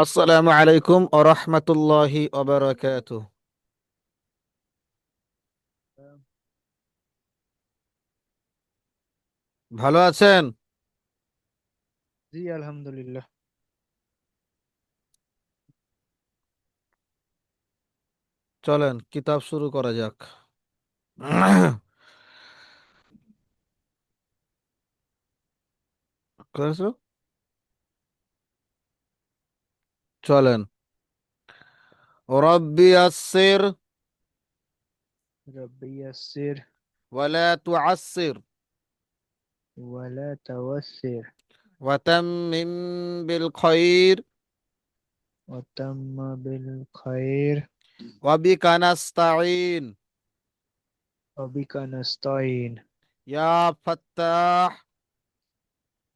আসসালামু আলাইকুম ও রহমতুল্লাহি ওবারাকাতুহ। ভালো আছেন? জি আলহামদুলিল্লাহ। চলেন কিতাব শুরু করা যাক। করেছো? চলেন। রব্বি ইয়াসসির রব্বি ইয়াসসির ওয়ালা তুআসসির ওয়ালা তাওয়াসসির ওয়াতাম্মিম বিল খায়র ওয়াতাম্মা বিল খায়র ওয়াবিকা নাস্তাঈন। ওয়াবিকা নাস্তাইন। ইয়া ফাত্তাহ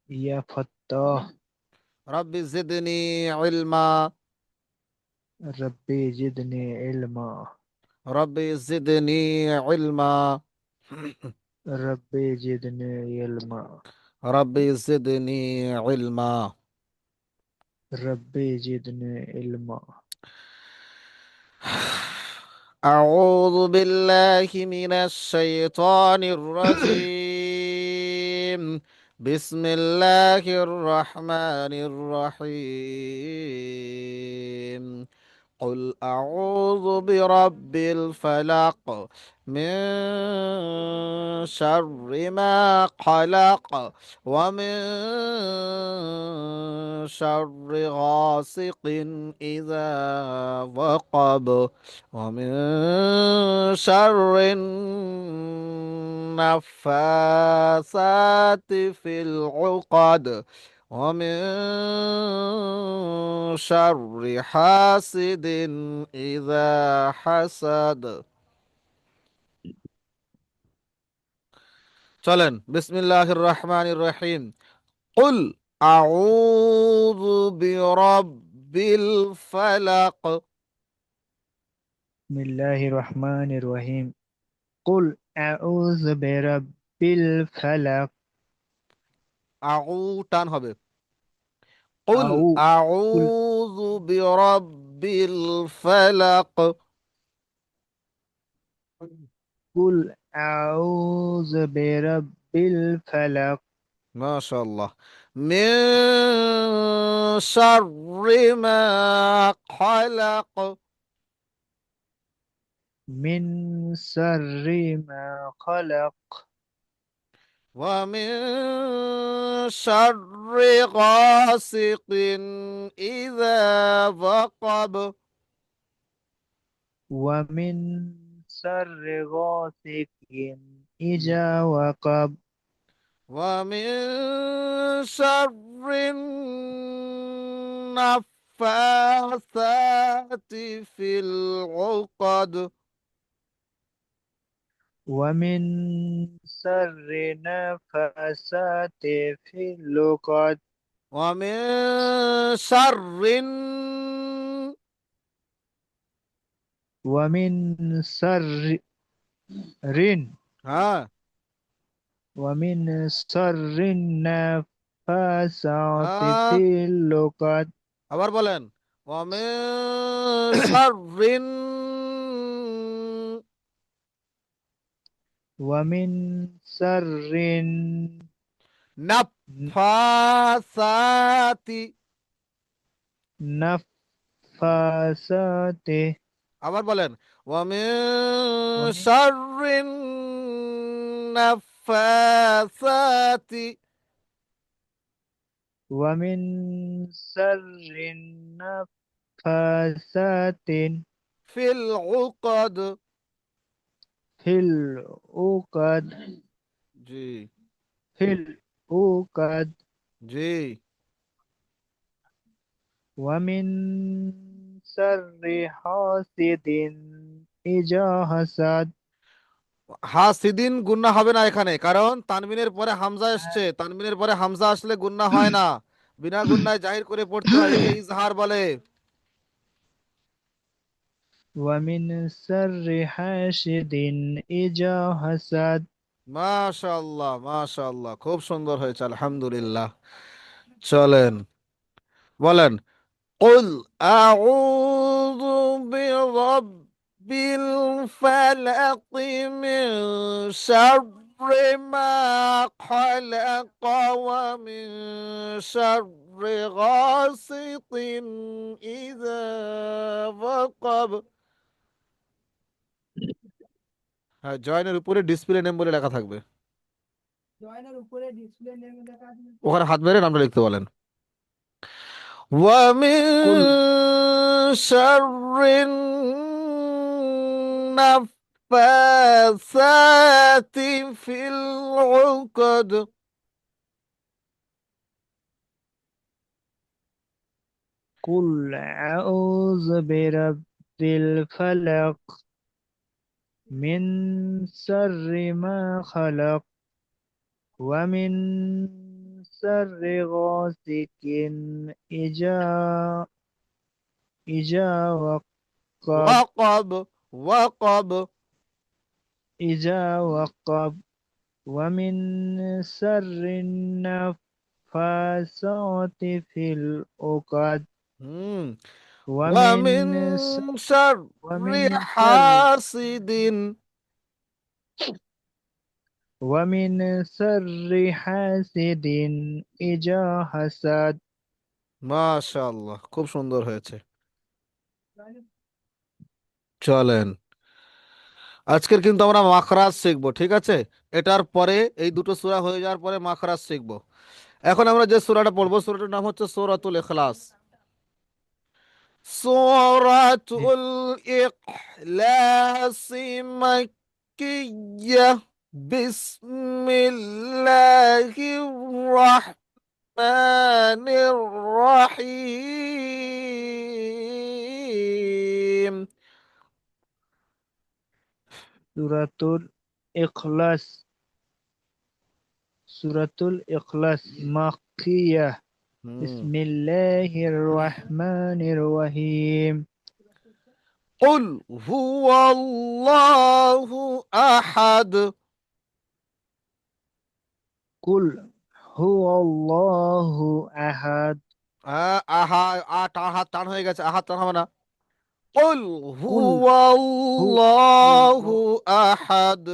ইয়া ফাত্তাহ রব্বি জিদনি ইলমা। রব্বি জিদনি ইলমা। রব্বি জিদনি ইলমা। রব্বি জিদনি ইলমা। রব্বি জিদনি ইলমা। রব্বি জিদনি ইলমা। أعوذ بالله من الشيطان الرجيم. بسم الله الرحمن الرحيم. قل أعوذ برب الفلق من شر ما خلق ومن شر غاسق إذا وقب ومن شر النفاثات في العقد ومن شر حاسد إذا حسد. চলেন বিসমিল্লাহির রহমানির রহিম। কুল আউযু বিরাব্বিল ফালাক। বিসমিল্লাহির রহমানির রহিম। কুল আউযু বিরাব্বিল ফালাক। আউ টান হবে। কুল আউ কুল আউযু বিরাব্বিল ফালাক। কুল আউযু বিরাব্বিল ফালাক মাশাআল্লাহ। মিন শাররি মা খালাক মিন শাররি মা খালাক ওয়া মিন শাররি গাসিকিন ইযা ওয়াকাব ওয়া মিন শাররি গাসিকিন ইজা ওয়াকাব ওয়া মিন শাররিন নাফাসাতি ফিল উকাদ ওয়া মিন শাররি নাফাসাতি ফিল উকাদ ومن شر ওয়া মিন শাররি রিন ها ওয়া মিন শাররিন নাফাসাতি ها ফিল উকাদ আবার বলেন ومن شر ওয়া মিন শাররিন النفاثات নাফাসাতি আবার বলেন ومن ওয়া মিন شر النفاثات ومن شر النفاثات في العقد. في العقد জি في العقد জি ومن شر حاسد إذا حسد হাসিদিন গুন্না হবে না এখানে, কারণ তানবিনের পরে হামজা এসছে। তানবিনের পরে হামজা আসলে গুন্না হয় না, বিনা গুন্নায় জাহির করে পড়তে হয়, একে ইজহার বলে। ومن شر حاسد إذا حسد মাশাআল্লাহ মাশাআল্লাহ, খুব সুন্দর হয়েছে, আলহামদুলিল্লাহ। চলেন বলেন قل أعوذ برب الفلق من شر ما خلق ومن شر غاسق إذا وقب। হ্যাঁ, জয়েনের উপরে ডিসপ্লে নেম বলে লেখা থাকবে, ওখানে হাত মেরে নামটা লিখতে বলেন। قل ومن شر النفاثات في العقد. قل أعوذ برب الفلق من شر ما خلق ومن شر غاسق إذا وقب وقب وقب. إذا وقب ومن شر النفاثات في العقد مم. ومن ومن ش- شر ومن شر حاسد. ومن شر حاسد إذا حسد। মাশাআল্লাহ, খুব সুন্দর হয়েছে। চলেন, আজকের কিন্তু আমরা মাখরাজ শিখবো, ঠিক আছে? এটার পরে এই দুটো সূরা হয়ে যাওয়ার পরে মাখরাজ শিখবো। এখন আমরা যে সূরাটা পড়বো, সূরাটার নাম হচ্ছে সূরাতুল ইখলাস। সূরাতুল ইখলাস মাক্কিয়্যা। বিসমিল্লাহির রাহমানির রাহিম। সূরাতুল ইখলাস সূরাতুল ইখলাস মাক্কিয়াহ। হুম। বিসমিল্লাহির রহমানির রহিম। قل هو الله أحد। কুল হুয়াল্লাহু আহাদ। আহা, আহা টান হয়ে গেছে, আহা টান হবে না। قل কুল هو হু الله أحد।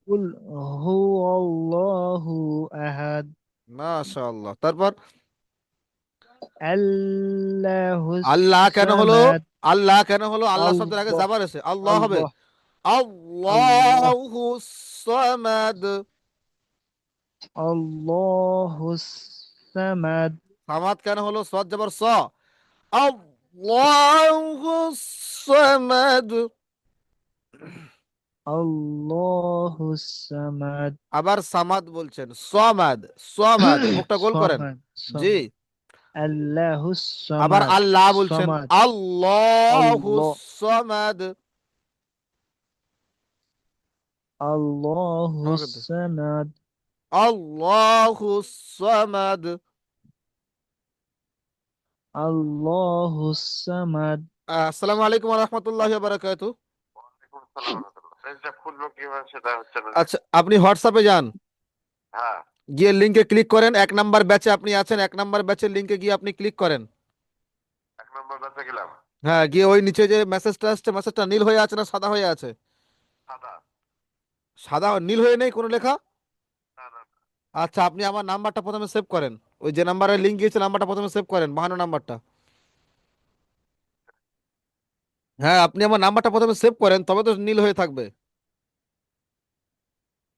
কুল হুয়াল্লাহু আহাদ। মাশাআল্লাহ, তারপর আল্লাহুস আল্লাহ কেন হলো? সামাদ। আল্লাহ কেন হলো? আল্লাহ শব্দের আগে আল্লাহ জাবার আছে, আল্লাহ হবে। আল্লাহ আল্লাহ আল্লাহু সামাদ। আল্লাহুস সামাদ। সামাদ কেন হলো? সদ জাবার স। আল্লাহু সামাদ। আল্লাহুস সামাদ। আবার সামাদ বলছেন, সমাদ। সমাদ, মুখটা গোল করেন। সমাদ জি। সমাদ। আল্লাহুস আবার সামাদ। আল্লাহ বলছেন, সমাদ। আল্লাহু আল্লাহ সমাদ। আল্লাহুস আমাকে দে। সামাদ। আল্লাহু সমাদ। আল্লাহুস সামাদ। আসসালামু আলাইকুম ওয়া রাহমাতুল্লাহি ওয়া বারাকাতুহু। ওয়ালাইকুম আসসালাম রহমতুল্লাহ। পেজটা খুলবো কিভাবে সেটা হচ্ছে না যে। আচ্ছা, আপনি হোয়াটসঅ্যাপে যান, হ্যাঁ, গিয়ে লিংকে ক্লিক করেন। 1 নাম্বার ব্যাচে আপনি আছেন, 1 নাম্বার ব্যাচের লিংকে গিয়ে আপনি ক্লিক করেন। 1 নম্বর ব্যাচে গেলাম। হ্যাঁ, গিয়ে ওই নিচে যে মেসেজটা আসছে, মেসেজটা নীল হয়ে আছে না সাদা হয়ে আছে? সাদা। সাদা, নীল হয়ে নেই কোনো লেখা? না না না। আচ্ছা, আপনি আমার নাম্বারটা প্রথমে সেভ করেন। ওই যে নাম্বারে লিংক গিয়েছে, নাম্বারটা প্রথমে সেভ করেন, 52 নাম্বারটা। হ্যাঁ, আপনি আমার নাম্বারটা প্রথমে সেভ করেন, তবে তো নীল হয়ে থাকবে।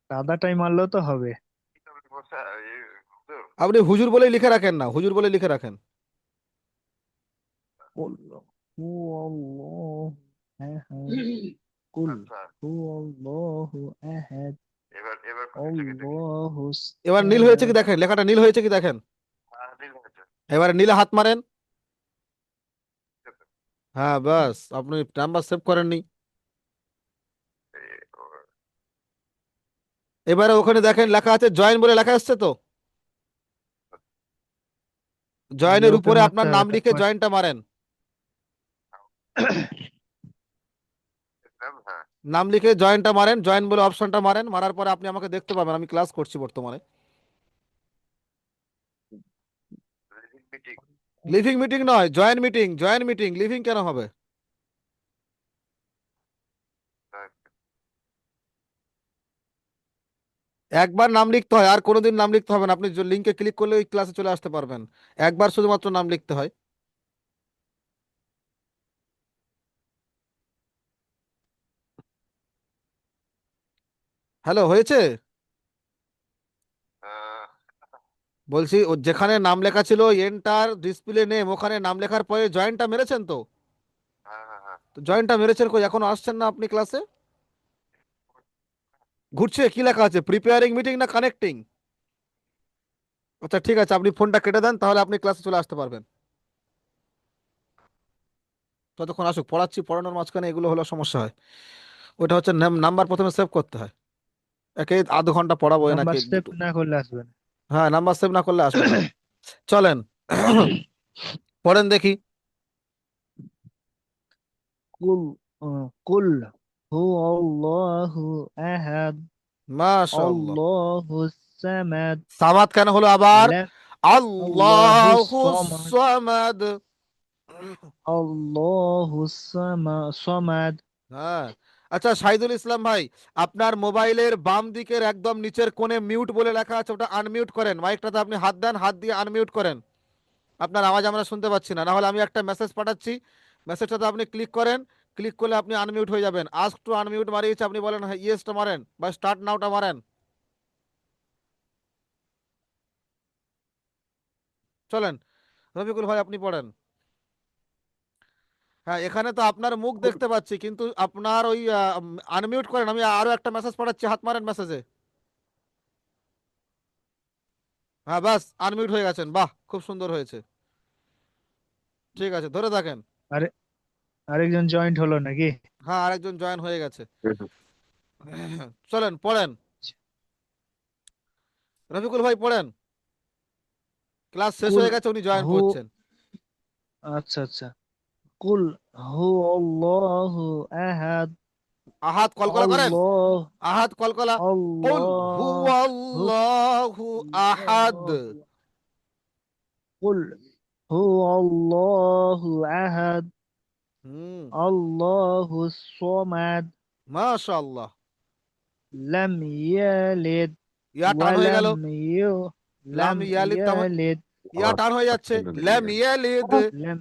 সাদাটাই মারলেও তো হবে। কি তবে বলছে, হুজুর, আপনি হুজুর বলেই লিখে রাখেন, না হুজুর বলে লিখে রাখেন। কুল হুয়াল্লাহু আহাদ। কুল আচ্ছা, হুয়াল্লাহু আহাদ। এবার এবার খুলেছে কি দেখি। আল্লাহুস এবার নীল হয়েছে কি সামাদ। দেখেন, লেখাটা নীল হয়েছে কি দেখেন। হ্যাঁ, নীল হয়েছে। এবারে নীলে হাত মারেন। ঠিক আছে। হ্যাঁ, বাস, আপনি নাম্বার সেভ করেননি। এই, এবারে ওখানে দেখেন লেখা আছে জয়েন বলে লেখা আসছে তো। তাহলে জয়েনের ওকে উপরে মারতে আপনার হবে নাম লিখে তারপর। জয়েনটা মারেন। দেখলাম, হ্যাঁ। নাম লিখে জয়েনটা মারেন, জয়েন বলে অপশনটা মারেন, মারার পরে আপনি আমাকে দেখতে পাবেন, আমি ক্লাস করছি বর্তমানে। Reading meeting. লিভিং মিটিং নয়, joint meeting, joint meeting, living কেন হবে? একবার নাম লিখতে হয়, আর কোনোদিন নাম লিখতে হবে না। আপনি লিঙ্কে ক্লিক করলে ওই ক্লাসে চলে আসতে পারবেন। একবার শুধুমাত্র নাম লিখতে হয়। হ্যালো, হয়েছে? আহ, বলছি ও যেখানে নাম লেখা ছিল এন্টার ডিসপ্লে নেম, ওখানে নাম লেখার পরে জয়েন্টটা মেরেছেন তো? হ্যাঁ হ্যাঁ হ্যাঁ। তো জয়েন্টটা মেরেছেন কই, এখনো আসছেন না আপনি ক্লাসে? ঘুরছে, কি লেখা আছে, প্রিপেয়ারিং মিটিং না কানেক্টিং? আচ্ছা ঠিক আছে, আপনি ফোনটা কেটে দেন, তাহলে আপনি ক্লাসে চলে আসতে পারবেন। ততক্ষণ আসুক, পড়াচ্ছি, পড়ানোর মাঝখানে এগুলো হলো সমস্যা হয়। ওটা হচ্ছে নাম্বার প্রথমে সেভ করতে হয়। একে আধ ঘন্টা পড়াবো নাম্বার নাকি সেভ দুটো? না করলে আসবে না। হ্যাঁ, নাম্বার সেভ না করলে আসবে না। চলেন পড়েন দেখি। কুল কুল হু আল্লাহু আহাদ মাশাআল্লাহ। আল্লাহু সামাদ সামাদ কেন হলো আবার? লাম আল্লাহু আল্লাহু সামাদ সামাদ। আল্লাহু সামাদ। হ্যাঁ। আচ্ছা শাহিদুল ইসলাম ভাই, আপনার মোবাইলের বাম দিকের একদম নিচের কোণে মিউট বলে লেখা আছে, ওটা আনমিউট করেন। মাইকটাতে আপনি হাত দেন, হাত দিয়ে আনমিউট করেন। আপনার আওয়াজ আমরা শুনতে পাচ্ছি না। না হলে আমি একটা মেসেজ পাঠাচ্ছি, মেসেজটাতে আপনি ক্লিক করেন। ক্লিক করলে আপনি আনমিউট হয়ে যাবেন। আস্ক টু আনমিউট মারিয়েছে, আপনি বলেন হ্যাঁ ইয়েসটা মারেন বা স্টার্ট নাওটা মারেন। চলেন রফিকুল ভাই আপনি পড়েন। হ্যাঁ, এখানে তো আপনার মুখ দেখতে পাচ্ছি, কিন্তু আপনার ওই আনমিউট করেন। আমি আরো একটা মেসেজ পাঠাচ্ছি, হাত মারেন মেসেজে। হ্যাঁ ব্যাস, আনমিউট হয়ে গেছেন, বাহ খুব সুন্দর হয়েছে। ঠিক আছে, ধরে থাকেন। আরে আরেকজন জয়েন্ট হলো নাকি? হ্যাঁ, আরেকজন জয়েন হয়ে গেছে। চলেন পড়েন, রফিকুল ভাই পড়েন। ক্লাস শেষ কুল হয়ে গেছে, উনি জয়েন হু করছেন। আচ্ছা আচ্ছা কুল হু আল্লাহু আহাদ আহাত কলকলা করেন, আল্লাহ আহাত কলকলা। কুল আল্লাহু হুয়াল্লাহু আহাদ। কুল হু আল্লাহু আহাদ হুম। আল্লাহু সামাদ মাশাআল্লাহ। লাম ইয়ালিদ ইয়া টান হয়ে গেল। ওয়ালাম ইউ লাম লাম ইয়ালিদ ইয়ালিদ ইয়া টান হয়ে যাচ্ছে। লাম ইয়ালিদ। লাম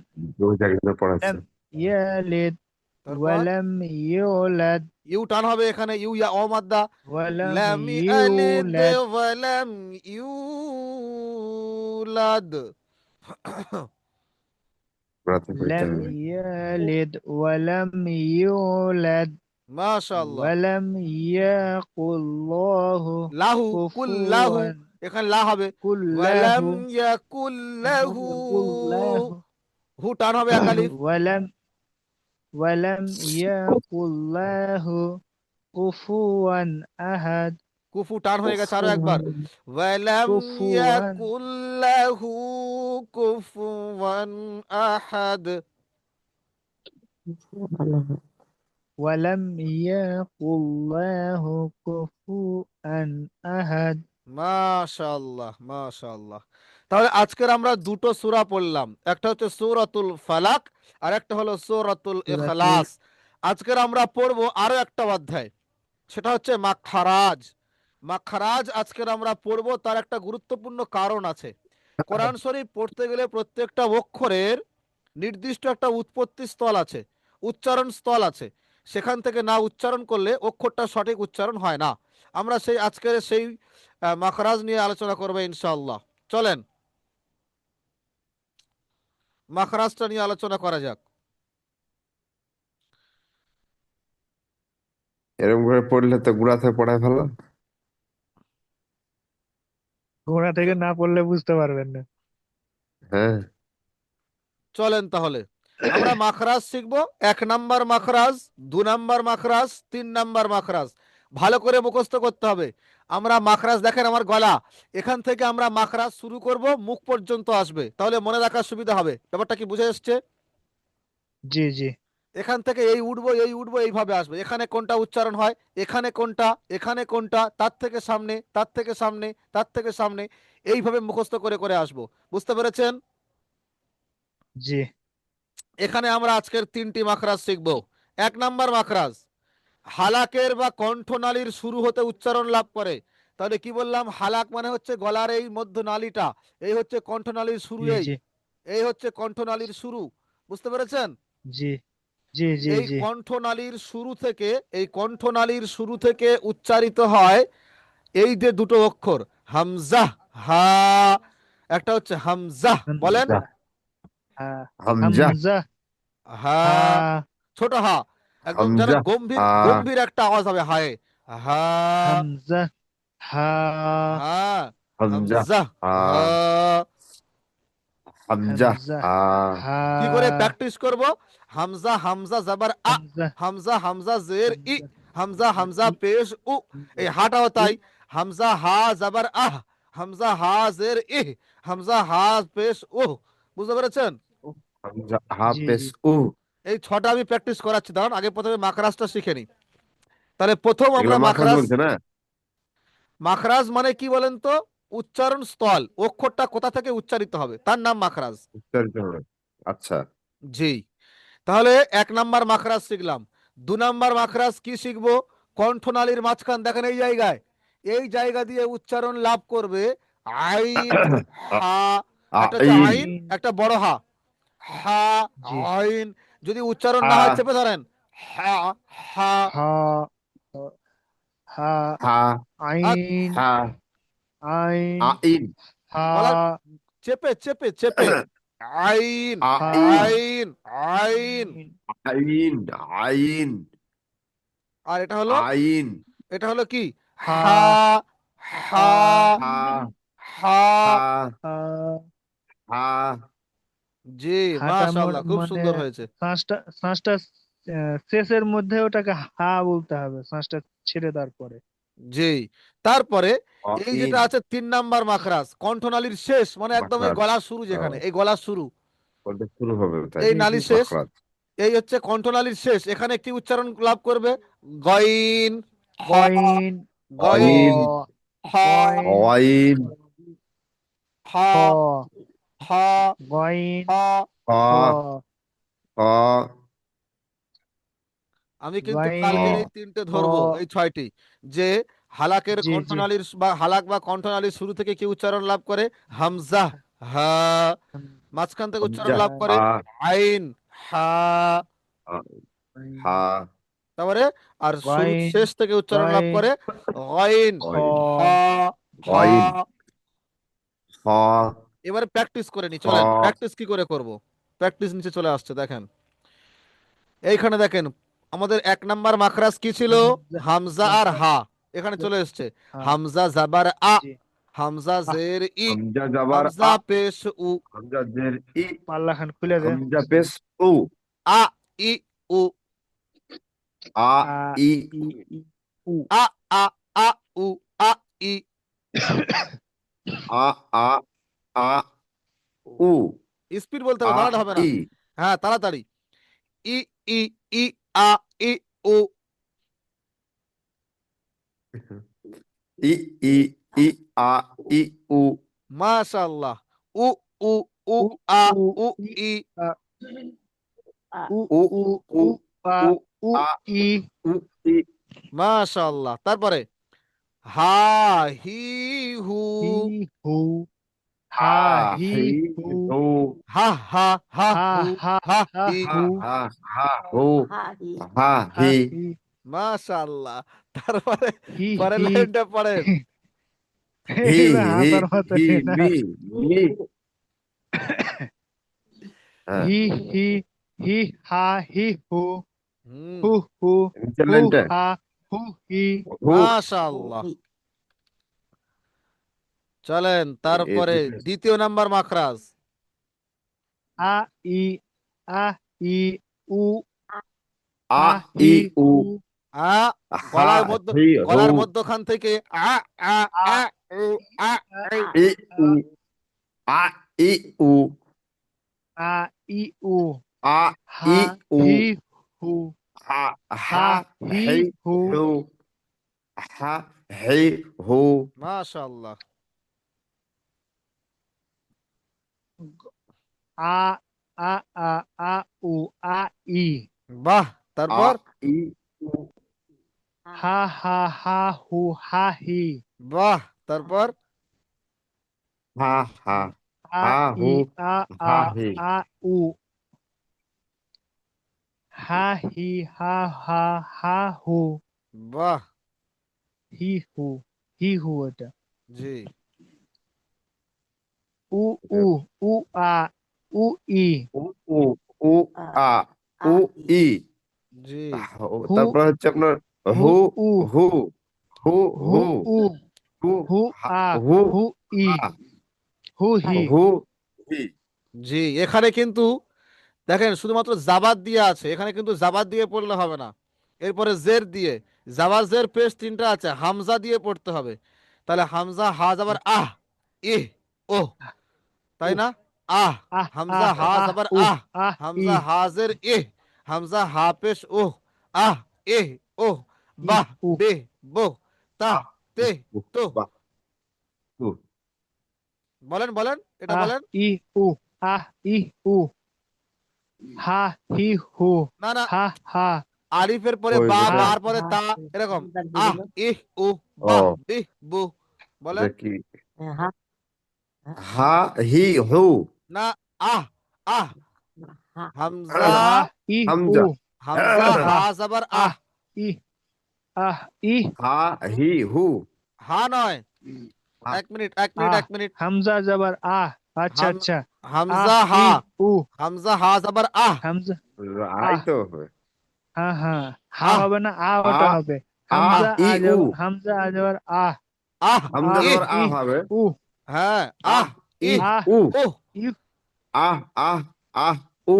ওই জায়গাটা পড়াচ্ছে। লাম ইয়ালিদ তারপর ওয়ালাম ইউলাদ ইউ টান হবে এখানে, ইউ ইয়া অমাদ্দা। ওয়ালাম লাম ইয়ালিদ ইউলাদ ওয়া লাম ইউলাদ। পড়াতে পড়তে لم হবে। يلد ولم يولد মাশাআল্লাহ। ولم يقل له লাহু কুল্লাহু, كفوا এখানে লা হবে। قل له ওয়ালাম ইয়াকুল্লাহু, قل له হু টান হবে একালিফ। ولم يقل له كفوا أحد কুফু টান হয়ে গেছে, আরো একবার। كفوا ওয়ালাম كفوا ইয়াকুল্লাহু কুফুয়ান আহাদ। ولم يقل له كفوا أحد মাশাআল্লাহ মাশাআল্লাহ। তাহলে আজকের আমরা দুটো সূরা পড়লাম, একটা হচ্ছে সূরাতুল ফালাক, আর একটা হলো সূরাতুল سورة ইখলাস। আজকের আমরা পড়বো আরো একটা অধ্যায়, সেটা হচ্ছে মাখরাজ। মাখরাজ আজকের আমরা পড়বো, তার একটা গুরুত্বপূর্ণ কারণ আছে। কোরআন শরীফ পড়তে গেলে প্রত্যেকটা অক্ষরের নির্দিষ্ট একটা উৎপত্তি স্থল আছে, উচ্চারণ স্থল আছে। সেখান থেকে না উচ্চারণ করলে অক্ষরটা সঠিক উচ্চারণ হয় না। আমরা সেই আজকের সেই মাখরাজ নিয়ে আলোচনা করবো ইনশাআল্লাহ। চলেন মাখরাজটা নিয়ে আলোচনা করা যাক। এরকম করে পড়লে তো গুড়াতে পড়ায় ভালো। ঘোড়া থেকে না পড়লে বুঝতে পারবেন না। হ্যাঁ, চলেন তাহলে আমরা মাখরাজ শিখবো। 1 নাম্বার মাখরাজ, 2 নাম্বার মাখরাজ, 3 নাম্বার মাখরাজ। ভালো করে মুখস্থ করতে হবে। আমরা মাখরাজ, দেখেন আমার গলা, এখান থেকে আমরা মাখরাজ শুরু করব, মুখ পর্যন্ত আসবে, তাহলে মনে রাখার সুবিধা হবে। ব্যাপারটা কি বুঝে এসছে? জি জি এখান থেকে এই উঠবো এই উঠবো, এইভাবে আসবে। এখানে কোনটা উচ্চারণ হয়, এখানে কোনটা, এখানে কোনটা, তার থেকে সামনে, তার থেকে সামনে, তার থেকে সামনে, এইভাবে মুখস্থ করে করে আসবো। বুঝতে পেরেছেন? জি এখানে আমরা আজকের 3টি মাখরাজ শিখব। 1 নাম্বার মাখরাজ, হালাকের বা কণ্ঠনালীর শুরু হতে উচ্চারণ লাভ করে। তাহলে কি বললাম? হালাক মানে হচ্ছে গলার এই মধ্য নালীটা, এই হচ্ছে কণ্ঠনালীর শুরু, জি এই জি এই হচ্ছে কণ্ঠনালীর শুরু। বুঝতে পেরেছেন? জি জি জি এই জি কণ্ঠনালীর শুরু থেকে, এই কণ্ঠনালীর শুরু থেকে উচ্চারিত হয় এই যে দুটো অক্ষর, হামজা, হা। একটা হচ্ছে হামজা, বলেন। হামজা হা হামজা, হামজা হা, হা ছোট হা, একদম যেন হামজা, গম্ভীর হা, গম্ভীর একটা আওয়াজ হবে হায়। হা, হামজা হা হা, হামজা, হামজা, হা, হা। হামজা, হামজা হা, হা কি করে প্র্যাকটিস করব? হামজা, হামজা জবর আ, হামজা হামজা, হামজা জের ই, হামজা হামজা, হামজা ই পেশ উ। হামজা এই হাটাও ই তাই, হামজা হা জবর আহ, হামজা হা জের ইহ, হামজা হা পেশ উ। বুঝতে পেরেছেন? ও, হামজা, হা, জি পেশ, জি উ। এই ছটা আমি প্র্যাকটিস করাচ্ছি, দাঁড়ান আগে প্রথমে মাখরাজটা শিখে নিই। তাহলে প্রথম এগুলো আমরা মাখরাজ মাখরাজ, বলছে না? মাখরাজ মানে কি বলেন তো? উচ্চারণ স্থল, অক্ষরটা কোথা থেকে উচ্চারিত হবে তার নাম মাখরাজ। উচ্চারিত হবে। আচ্ছা, জি। তাহলে 1 নাম্বার মাখরাজ শিখলাম। 2 নাম্বার মাখরাজ কি শিখবো? কণ্ঠনালীর মাঝখান দেখেন, এই জায়গায়, এই জায়গা দিয়ে উচ্চারণ লাভ করবে আইন, আ- হা। একটা হচ্ছে আইন, আইন, আইন একটা বড় হা, হা, জি আইন। যদি উচ্চারণ না হা, হয় চেপে ধরেন, হা, হা, হা হা হা, আর আইন হা, আইন আইন, হা গলা চেপে চেপে চেপে, আইন, হা আইন, আইন, আইন। আইন আইন, আইন, আর এটা হলো, আইন, এটা হলো কি? হা হা, হা, হা হা, হা। হা, হা হা, জি, হাটা মাশাআল্লাহ, খুব মানে সুন্দর হয়েছে। শ্বাসটা শেষের মধ্যে ওটাকে হা বলতে হবে, শ্বাসটা ছেড়ে দেওয়ার পরে। জি। তারপরে এই আইন, যেটা আছে 3 নাম্বার মাখরাজ, কণ্ঠনালীর শেষ, মানে একদম এই মাখরাজ। গলার শুরু, ও, যেখানে এই গলার শুরু, বলতে শুরু হবে তাই, এই জি জি নালী শেষ, মাখরাজ। এই হচ্ছে কণ্ঠনালীর শেষ। এখানে কি উচ্চারণ লাভ করবে? গইন, হ, গইন খ গইন, আইন, হ, গইন আইন, হ, খ হ, গইন হ। খ হ, হ, আমি কিন্তু কালকের গইন এই 3টে খ ধরবো, এই 6টি, যে হালাকের জি জি কণ্ঠনালীর বা হালাক বা কণ্ঠনালীর শুরু থেকে কি উচ্চারণ লাভ করে? হামজা, হা। মাঝখান থেকে উচ্চারণ হামজা, লাভ করে হা, আইন, হা। হা, তারপরে আর শুরু গইন শেষ থেকে উচ্চারণ লাভ গইন করে গাইন, খ আইন, হা, হা। আইন, হ, এবারে প্র্যাকটিস করে নি, চলেন হ, প্র্যাকটিস কি করে করব। প্র্যাকটিস নিচে চলে আসছে দেখেন, এইখানে দেখেন আমাদের 1 নাম্বার মাখরাজ কি ছিল? হামজা হামজা আর জাবার হা। এখানে চলে এসছে হা হামজা জাবার আ, জি হামজা আহ জের ই, হামজা জবর হামজা আ, পেশ উ, হামজা জের ই, পাল্লা খান খুলে দে। হামজা পেশ উ, আ, ই, উ, আ, আ ই, ই ই উ আ, আ, আ, উ, আ, ই। আ, আ, আ, উ, স্পিড বলতে আ, হবে, দাঁড়াতে হবে না। ই, হ্যাঁ, তাড়াতাড়ি। ই, ই, ই, আ, ই, উ। ই, ই, ই, আ, ই, উ, মাশাআল্লাহ। উ, উ, উ, উ আ, উ উ, ই ই। আ উ উ, উ উ, উ আ উ, উ আ, ই উ, ই, মাশাআল্লাহ। তারপরে হা, হি, হু, হি হু হা, হা হি হি, হু হু, হা, হা, হা, হা হু, হা হা, হা হি। হা, হু হা, হা, হু, হা, হা হি, হি মাশাআল্লাহ। তারপরে হি পরের হি লাইনটা পড়েন। হি, এগুলো হি, হাসার মতো হি, না। মি, মি, হ্যাঁ, হি হি হি হা হি হু হুম, হু হু নিচের হু লাইনটা, হা হু হি হু, মাশাআল্লাহ। চলেন এ তারপরে দুটো, 2য় নাম্বার মাখরাজ। আ ই আ ই উ আ, আ ই, হি উ, হু আ, হা, হি, হু, গলার মধ্যখান থেকে আ, আ, আ আ, উ, আ, ই। ই, উ, আ আ, ই, উ, আ ই উ আ, ই, হা উ, হি হু হা, হা হা, হি হি, হু হু, হা, হি, হু, মাশাআল্লাহ। আ আ আ আ উ আ ই। বাহ, আ তারপর ই উ হা হা হা হু হা হি। বাহ, তারপর হা হা আ হা ই হু আ হা আ হি আ উ। হা হি হা হা হা হু বাহ। হি হু হি হু এটা। জি উ উ উ আ উ ই। উ উ উ আ উ ই জি হু তারপর হচ্ছে আপনার হু হু উ হু হু হু হু উ হু হু হা- আ হু হু ই আ হু হি। হু হি জি, এখানে কিন্তু দেখেন শুধুমাত্র জাবাদ দিয়ে আছে, এখানে কিন্তু জাবাদ দিয়ে পড়লে হবে না, এরপরে জের দিয়ে, জাবার জের পেশ তিনটা আছে, হামজা দিয়ে পড়তে হবে। তাহলে হামজা হা যাবার আহ, ইহ, ওহ, তাই উ না? আহ, আহ হামজা আহ হা আহ যাবার উ আহ, আহ ই হামজা হাজের ইহ, হামজা হা পেশ ওহ, আহ, ইহ, ওহ, ই বাহ, উ বেহ, boh, তাহ, আহ তেহ, উ তোহ। বা উ বলেন বলেন, এটা আহ বলেন। ই উ আহ ই উ হা হি হু না না, হা হা আলিফের পরে ওই বা, হা বার পরে তা, এরকম আহ, ইহ, উহ, বাহ, ও বিহ, বুহ। এটা বলেন। কি হা হি হু না, আহ, আহ, হামজা, আহ ই উ হামজা হামজা হা আহ যাবার আহ, আহ ই আহ ই হা হি হু হা নয়, হা এক মিনিট এক মিনিট আহ এক মিনিট। হামজা জবর আহ। আচ্ছা হাম আচ্ছা। আহ হামজা ই হা, উ হামজা হা যাবার আহ, হামজা আই আহ। তো হবে হ্যাঁ হ্যাঁ হা আহ, হবে না আ আ ওটা হবে। আ আহ, হামজা ই আ উ জবর হামজা আ জবর আহ। আহ, হামজা আহ ইহ, জবর আ ই হবে উ হ্যাঁ, আহ আহ, ই ইহ, আহ উ উহ, ই আহ আহ আহ উ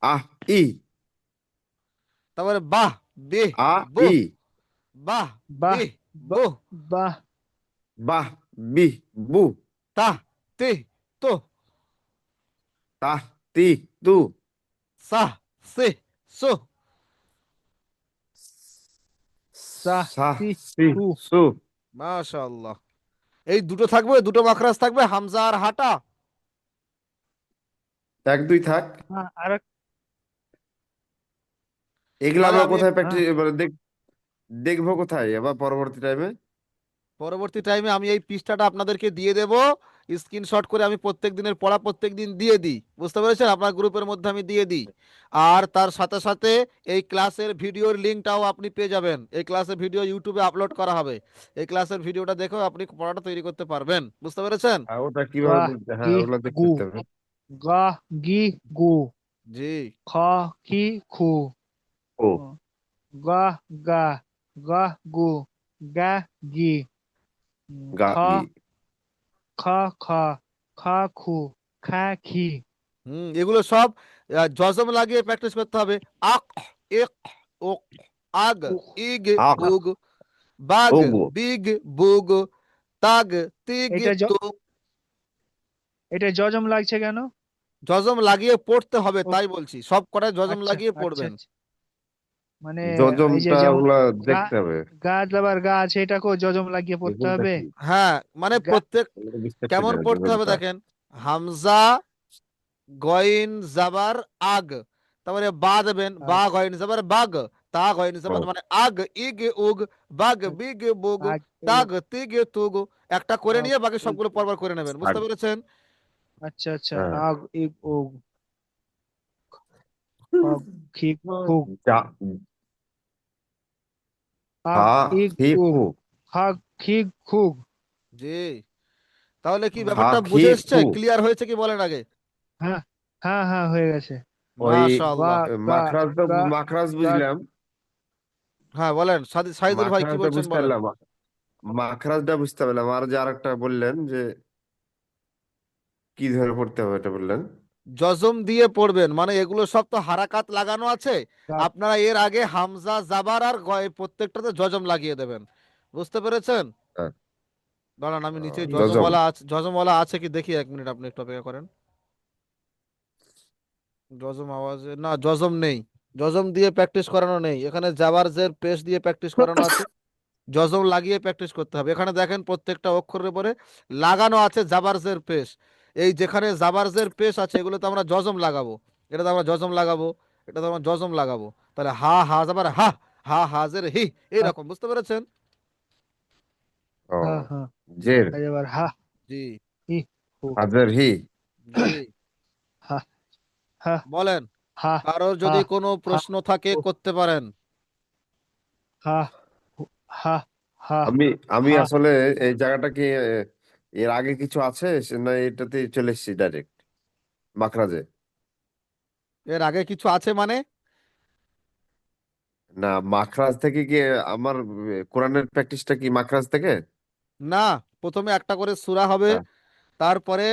আহ ই তারপরে বাহ, বিহ, আ ই বুহ, বাহ, বাহ বিহ, বা- বুহ, বাহ বাহ বিহ বু তাহ, তিহ, তুহ, তাহ তি তু সাহ, সিহ, সুহ। সাহ সাহ সি সি সু। সু মাশাআল্লাহ। এই দুটো থাকবে, দুটো মাখরাজ থাকবে, হামজা আর হাটা। এক দুই থাক হ্যাঁ আর এগুলা তাহলে আমরা আমি কোথায় হ্যাঁ প্র্যাকটিস মানে দেখবো কোথায় এবার পরবর্তী টাইমে পরবর্তী টাইমে আমি এই পৃষ্ঠাটা আপনাদেরকে দিয়ে দেব, স্ক্রিনশট করে আমি প্রত্যেক দিনের পড়া প্রত্যেক দিন দিয়ে দিই, বুঝতে পেরেছেন, আপনার গ্রুপের মধ্যে আমি দিয়ে দিই। আর তার সাথে সাথে এই ক্লাসের ভিডিওর লিঙ্কটাও আপনি পেয়ে যাবেন, এই ক্লাসের ভিডিও ইউটিউবে আপলোড করা হবে, এই ক্লাসের ভিডিওটা দেখেও আপনি পড়াটা তৈরি করতে পারবেন, বুঝতে পেরেছেন। আর ওটা কিভাবে গাহ বলতে হ্যাঁ গি ওগুলা দেখতে গু হবে গাহ গি গু জি খ কি খু ও গাহ গা গাহ গু গা গি গা খ গি খ খ খ খু খা খি। এগুলো সব জজম লাগিয়ে প্র্যাকটিস করতে হবে। আক, এক, ওক, আগ, উখ ইগ, আক উগ, বাগ, ওগো বিগ, বুগ, তাগ, তিগ, এটা তুগ। এটা জজম লাগছে কেন? জজম লাগিয়ে পড়তে হবে, ও তাই বলছি, সব কটায় জজম আচ্ছা লাগিয়ে আচ্ছা পড়বেন। আচ্ছা। মানে এই যে জজমটা যেমন ওগুলা গা দেখতে হবে গা যাবার গা আছে এটাকেও জজম লাগিয়ে পড়তে জজমটা হবে। কি হ্যাঁ, মানে গা প্রত্যেক, ওগুলা বুঝতে পারছি কেমন না পড়তে হবে জজমটা দেখেন, হামজা গইন জাবার আগ, তারপরে বা দেবেন, বা আগ গইন জাবার বাগ, তা গইন ও জাবার মানে আগ, ইগ, উগ, বাগ, বিগ, বুগ, আগ ও তাগ, তিগ, তুগ। একটা করে আগ নিয়ে বাকি ই সবগুলো পরবার করে নেবেন, আগ বুঝতে পেরেছেন। আচ্ছা আচ্ছা হ্যাঁ আগ ইগ উগ খগ খিগ খুগ যা আগ হা ইগ হি উগ হু খাগ খিগ খুগ। জি, তাহলে কি হা ব্যাপারটা খি বুঝে এসছে, খু ক্লিয়ার হয়েছে কি বলেন আগে। হ্যাঁ হ্যাঁ হ্যাঁ হয়ে গেছে। ওই গা মাশাআল্লাহ। গা মাখরাজ তো গা মাখরাজ গা বুঝলাম হ্যাঁ বলেন, সাইদুল ভাই কি মাখরাজটা বলছেন বুঝতে বলেন। পারলাম মাখরাজটা বুঝতে পারলাম আর যে আরেকটা বললেন যে কি ধরে পড়তে হবে এটা বললেন জজম দিয়ে পড়বেন, মানে এগুলো সব তো হারাকাত লাগানো আছে, গা আপনারা এর আগে হামজা জাবার আর গয় প্রত্যেকটাতে জজম লাগিয়ে দেবেন, বুঝতে পেরেছেন। হ্যাঁ, দাঁড়ান আমি নিচে জজম জজমওয়ালা আছে, জজমওয়ালা আছে কি দেখি, এক মিনিট আপনি একটু অপেক্ষা করেন। জজম আওয়াজে না, জজম নেই, জজম দিয়ে প্র্যাকটিস করানো নেই এখানে, জাবার জের পেশ দিয়ে প্র্যাকটিস করানো আছে, জজম লাগিয়ে প্র্যাকটিস করতে হবে। এখানে দেখেন প্রত্যেকটা অক্ষরের উপরে লাগানো আছে জাবার জের পেশ, এই যেখানে জাবারজের পেশ আছে এগুলোতে আমরা জজম লাগাবো, এটাতে আমরা জজম লাগাবো, এটাতে আমরা জজম লাগাবো। তাহলে হা হা যাবার হা, হা হাজের হি, হা এইরকম, বুঝতে পেরেছেন? ও, হা হা জের, এবার হা জি হি হু হাজার হি। জি। হা হা বলেন, হা কারোর হা যদি কোনো হা প্রশ্ন থাকে হু করতে পারেন। হা হু হা হা আমি আমি হা আসলে এই জায়গাটা কি এর আগে কিছু আছে না এটাতে চলে এসেছি ডাইরেক্ট মাখরাজে? এর আগে কিছু আছে মানে? না, মাখরাজ থেকে কি আমার কোরআনের প্র্যাকটিসটা কি মাখরাজ থেকে? না, প্রথমে একটা করে সূরা হবে, হ্যাঁ, তারপরে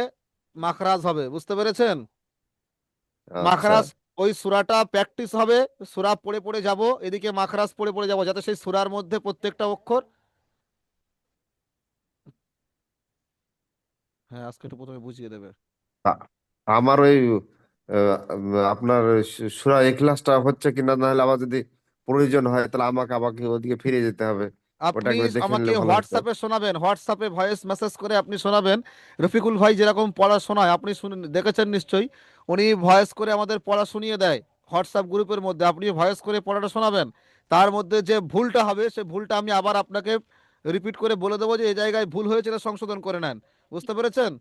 মাখরাজ হবে, বুঝতে পেরেছেন? আচ্ছা। মাখরাজ, ওই সূরাটা প্র্যাকটিস হবে, সূরা পড়ে পড়ে যাব, এদিকে মাখরাজ পড়ে পড়ে যাব, যাতে সেই সূরার মধ্যে প্রত্যেকটা অক্ষর। হ্যাঁ, আজকে একটু প্রথমে বুঝিয়ে দেবে। আ- আমার ওই আপনার সূরা ইখলাসটা হচ্ছে কিনা, না হলে আবার যদি প্রয়োজন হয় তাহলে আমাকে ওদিকে ফিরে যেতে হবে। ওটা আপনি একবার দেখে আমাকে নিলে ভালো হতো। হোয়াটসঅ্যাপে শোনাবেন, হোয়াটসঅ্যাপে ভয়েস মেসেজ করে আপনি শোনাবেন। রফিকুল ভাই যেরকম পড়া শোনায় আপনি শুনে দেখেছেন নিশ্চয়ই, উনি ভয়েস করে আমাদের পড়া শুনিয়ে দেয় হোয়াটসঅ্যাপ গ্রুপের মধ্যে, আপনি ভয়েস করে পড়াটা শোনাবেন। তার মধ্যে যে ভুলটা হবে সেই ভুলটা আমি আবার আপনাকে রিপিট করে বলে দেবো যে এই জায়গায় ভুল হয়েছে, এটা সংশোধন করে নেন, বুঝতে পেরেছেন?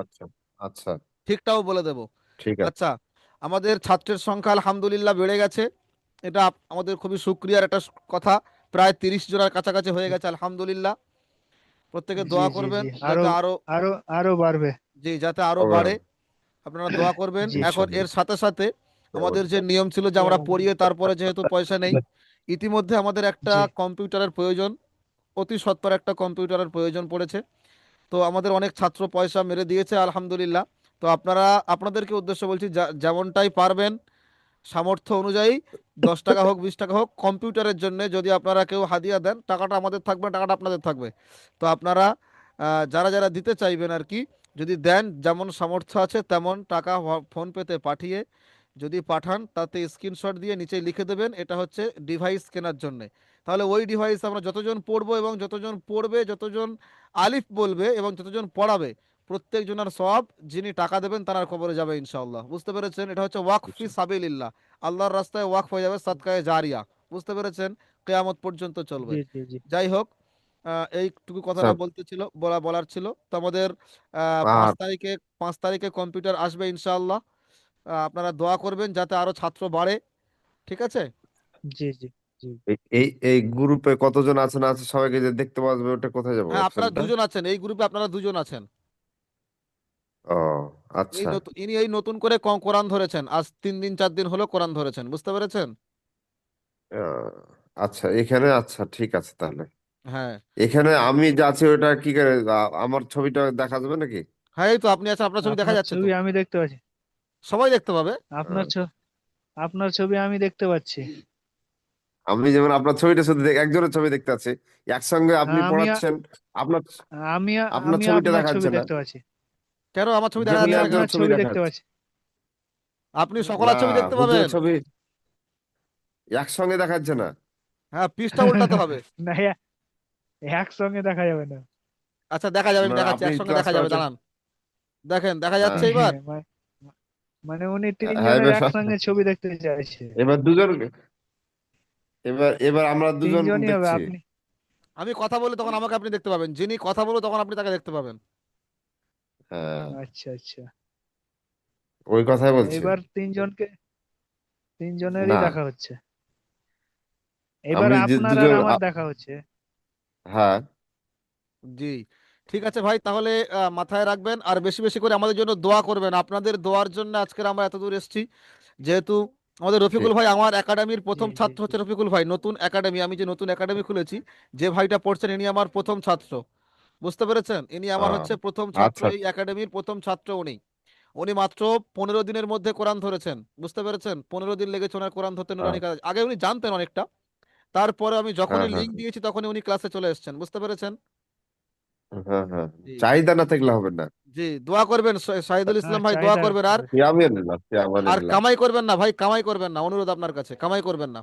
আচ্ছা, আচ্ছা, ঠিকটাও বলে দেবো। ঠিক আছে। আচ্ছা, আমাদের ছাত্রের সংখ্যা আলহামদুলিল্লাহ বেড়ে গেছে, এটা আমাদের খুবই সুক্রিয়ার একটা কথা। প্রায় 30 জনের কাছাকাছি হয়ে গেছে আলহামদুলিল্লাহ। প্রত্যেকে জি দোয়া জি করবেন জি আরো যাতে আরো, আরো আরো বাড়বে। জি যাতে আরো আবার বাড়ে, আপনারা দোয়া করবেন। জি এখন ইনশাল্লাহ। এর সাথে সাথে আমাদের যে নিয়ম ছিল যে আমরা পড়িয়ে তারপরে যেহেতু পয়সা নেই, ইতিমধ্যে আমাদের একটা জি কম্পিউটারের প্রয়োজন, অতি সত্বর একটা কম্পিউটারের প্রয়োজন পড়েছে। তো আমাদের অনেক ছাত্র পয়সা মেরে দিয়েছে আলহামদুলিল্লাহ। তো আপনারা, আপনাদেরকে উদ্দেশ্য বলছি, যেমনটাই পারবেন সামর্থ্য অনুযায়ী, 10 টাকা হোক 20 টাকা হোক, কম্পিউটারের জন্য যদি আপনারা কেউ হাদিয়া দেন, টাকাটা আমাদের থাকবে, টাকাটা আপনাদের থাকবে। তো আপনারা যারা যারা দিতে চাইবেন আর কি, যদি দেন, যেমন সামর্থ্য আছে তেমন টাকা ফোন পেতে পাঠিয়ে, যদি পাঠান তাতে স্ক্রিনশট দিয়ে নিচে লিখে দেবেন এটা হচ্ছে ডিভাইস কেনার জন্যে। তাহলে ওই ডিভাইস আমরা যতজন পড়বো এবং যতজন পড়বে, যতজন আলিফ বলবে এবং যতজন পড়াবে, প্রত্যেকজনের সওয়াব যিনি টাকা দেবেন তার খবরে যাবে ইনশাআল্লাহ, বুঝতে পেরেছেন? এটা হচ্ছে ওয়াকফ ফি সাবিলিল্লাহ, আল্লাহর রাস্তায় ওয়াকফ হয়ে যাবে, সাদকায়ে জারিয়া, বুঝতে পেরেছেন? কিয়ামত পর্যন্ত চলবে। জি জি জি যাই হোক, এইটুকু আচ্ছা। কথাটা বলতে ছিল, বলার ছিল। তো আমাদের পাঁচ আর তারিখে 5 তারিখে কম্পিউটার আসবে ইনশাআল্লাহ। আপনারা দোয়া করবেন যাতে আরো ছাত্র বাড়ে, ঠিক আছে? জি জি জি এই গ্রুপে কতজন আছে না আছে সবাইকে যে দেখতে পাওয়া যাবে, ওটা কোথায় যাবো হ্যাঁ, আপনারা অপশনটা? দুজন আছেন এই গ্রুপে, আপনারা দুজন আছেন। ও, এই আচ্ছা। নতুন, ইনি এই নতুন করে কোরআন ধরেছেন, আজ 3 দিন 4 দিন হলো কোরআন ধরেছেন, বুঝতে পেরেছেন? আহ, আচ্ছা, এখানে আচ্ছা, ঠিক আছে তাহলে। হ্যাঁ এখানে আমি যা আছি ওটা কি করে আমার ছবিটা দেখা যাবে নাকি? হ্যাঁ, এই তো আপনি আছেন, আপনার ছবি দেখা আপনার যাচ্ছে তো, ছবি আমি দেখতে পাচ্ছি। সবাই দেখতে পাবে। আপনার আপনার ছবি আমি দেখতে পাচ্ছি। আমি যেমন আপনার ছবিটা শুধু একজনের ছবি দেখতে পাচ্ছি, একসঙ্গে আপনি আমি পড়াচ্ছেন। আপনার আমি আপনার আমি ছবিটা আপনার দেখা ছবি যাচ্ছে না, দেখতে পাচ্ছি। কেন আমার ছবি যে দেখা আমি কোনো যাচ্ছে না কেন? আপনার একজনের ছবি ছবি দেখা দেখতে যাচ্ছে। পাচ্ছি। আপনি না, সকলের ছবি দেখতে পাবেন। হুজুরের ছবি একসঙ্গে দেখা যাচ্ছে না। হ্যাঁ, পৃষ্ঠা উল্টাতে হবে। না একসঙ্গে দেখা যাবে না। আচ্ছা দেখা যাবে, আমি না, দেখাচ্ছি, আপনি একসঙ্গে ক্লাস দেখা যাবে, করাচ্ছেন। দাঁড়ান। দেখেন দেখা যাচ্ছে হ্যাঁ, এবার। মানে উনি হ্যাঁ, তিনজনের একসঙ্গে ছবি দেখতে চাইছে। এবার দুজন, এবার এবার আমরা দুজন তিনজনই হবে দেখছি। আপনি। আমি কথা বলে তখন আমাকে আপনি দেখতে পাবেন, যিনি কথা বলবো তখন আপনি তাকে দেখতে পাবেন। হ্যাঁ, আচ্ছা আচ্ছা ওই কথাই বলছি। এবার তিনজনেরই না, দেখা হচ্ছে। এবার আমি যে আপনার আর দুজন আমার দেখা হচ্ছে। হ্যাঁ, জি, ঠিক আছে ভাই, তাহলে মাথায় রাখবেন আর বেশি বেশি করে আমাদের জন্য দোয়া করবেন। আপনাদের দোয়ার জন্য আজকের আমরা এত দূর এসেছি। যেহেতু আমাদের রফিকুল ঠিক। ভাই আমার একাডেমির জি প্রথম জি ছাত্র জি হচ্ছে রফিকুল ভাই, নতুন একাডেমি, আমি যে নতুন একাডেমি খুলেছি, যে ভাইটা পড়ছেন ইনি আমার প্রথম ছাত্র, বুঝতে পেরেছেন? ইনি আমার আহ, হচ্ছে প্রথম ছাত্র, আচ্ছা। এই একাডেমির প্রথম ছাত্র উনি। উনি মাত্র 15 দিনের মধ্যে কোরআন ধরেছেন, বুঝতে পেরেছেন? 15 দিন লেগেছে ওনার কোরআন ধরতে, হ্যাঁ, নুরানি কাজ। আগে উনি জানতেন অনেকটা, তারপরে আমি হ্যাঁ, যখনই হ্যাঁ, লিঙ্ক দিয়েছি তখনই উনি ক্লাসে চলে এসেছেন, বুঝতে পেরেছেন? হ্যাঁ, হ্যাঁ। জি চাহিদা না থাকলে হবে না। জি, দোয়া করবেন শাহিদুল হ্যাঁ ইসলাম ভাই, দোয়া চাহিদা করবেন। রাখতে আর হবে। ফিয়ামানিল্লাহ, আর ফিয়ামানিল্লাহ। কামাই করবেন না ভাই, কামাই করবেন না, অনুরোধ আপনার কাছে, কামাই করবেন না।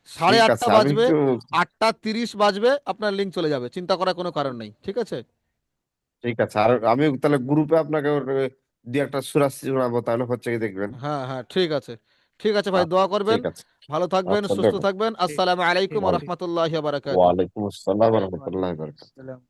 সাড়ে ঠিক আটটা আছে, আমি বাজবে, একটু 8টা 30 বাজবে, আপনার লিঙ্ক চলে যাবে, চিন্তা করার কোনো কারণ নেই, ঠিক আছে? ঠিক আছে, আর আমি তাহলে গ্রুপে আপনাকে দুই একটা সূরা শোনাবো, তাহলে হচ্ছে কি দেখবেন। হ্যাঁ হ্যাঁ, ঠিক আছে, ঠিক আছে ভাই, আচ্ছা, দোয়া করবেন। ঠিক আছে। ভালো থাকবেন, আচ্ছা, সুস্থ দেখো। থাকবেন। ঠিক আসসালামু আলাইকুম ঠিক ওয়া ঠিক রাহমাতুল্লাহি ওয়া বারাকাতুহু। ওয়ালাইকুম আসসালাম ওয়া ওয়ালাইকুম রাহমাতুল্লাহি ওয়া বারাকাতুহু। আসসালাম।